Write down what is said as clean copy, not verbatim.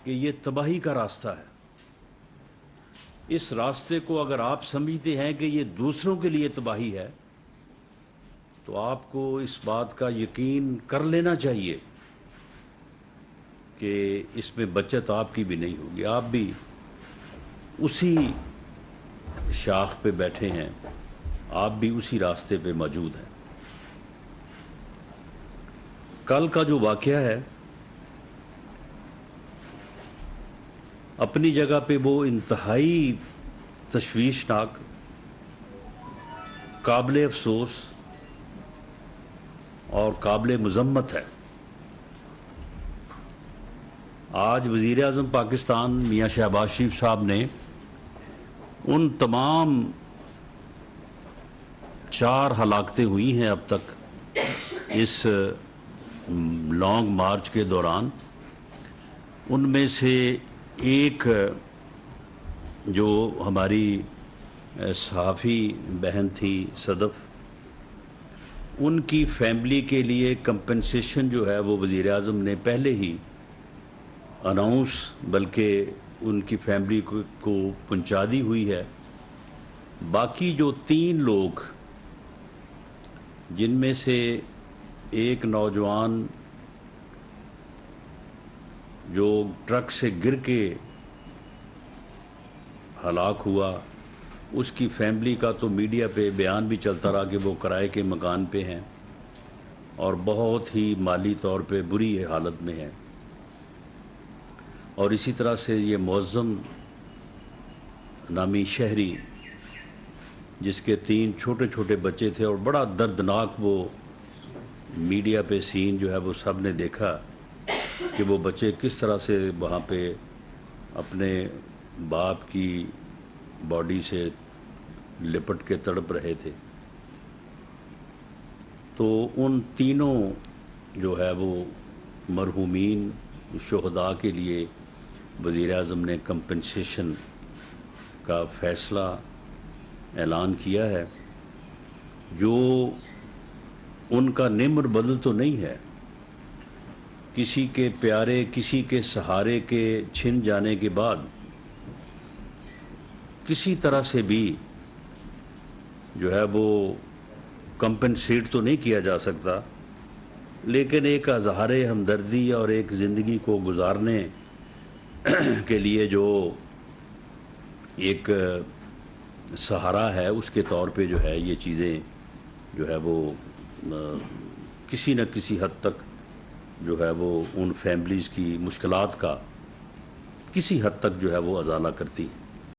کہ یہ تباہی کا راستہ ہے. اس راستے کو اگر آپ سمجھتے ہیں کہ یہ دوسروں کے لیے تباہی ہے تو آپ کو اس بات کا یقین کر لینا چاہیے کہ اس میں بچت آپ کی بھی نہیں ہوگی. آپ بھی اسی شاخ پہ بیٹھے ہیں، آپ بھی اسی راستے پہ موجود ہیں. کل کا جو واقعہ ہے اپنی جگہ پہ وہ انتہائی تشویشناک، قابل افسوس اور قابل مذمت ہے. آج وزیر اعظم پاکستان میاں شہباز شریف صاحب نے ان تمام 4 ہلاکتیں ہوئی ہیں اب تک اس لانگ مارچ کے دوران، ان میں سے ایک جو ہماری صحافی بہن تھی صدف، ان کی فیملی کے لیے کمپنسیشن جو ہے وہ وزیر اعظم نے پہلے ہی اناؤنس بلکہ ان کی فیملی کو پہنچا دی ہوئی ہے. باقی جو 3 لوگ، جن میں سے ایک نوجوان جو ٹرک سے گر کے ہلاک ہوا، اس کی فیملی کا تو میڈیا پہ بیان بھی چلتا رہا کہ وہ کرائے کے مکان پہ ہیں اور بہت ہی مالی طور پہ بری حالت میں ہیں. اور اسی طرح سے یہ معظم نامی شہری جس کے 3 چھوٹے چھوٹے بچے تھے، اور بڑا دردناک وہ میڈیا پہ سین جو ہے وہ سب نے دیکھا کہ وہ بچے کس طرح سے وہاں پہ اپنے باپ کی باڈی سے لپٹ کے تڑپ رہے تھے. تو ان تینوں جو ہے وہ مرحومین شہداء کے لیے وزیر اعظم نے کمپنسیشن کا فیصلہ اعلان کیا ہے، جو ان کا نمر بدل تو نہیں ہے. کسی کے پیارے، کسی کے سہارے کے چھن جانے کے بعد کسی طرح سے بھی جو ہے وہ کمپنسیٹ تو نہیں کیا جا سکتا، لیکن ایک اظہار ہمدردی اور ایک زندگی کو گزارنے کے لیے جو ایک سہارا ہے، اس کے طور پہ جو ہے یہ چیزیں جو ہے وہ کسی نہ کسی حد تک جو ہے وہ ان فیملیز کی مشکلات کا کسی حد تک جو ہے وہ ازالہ کرتی ہے.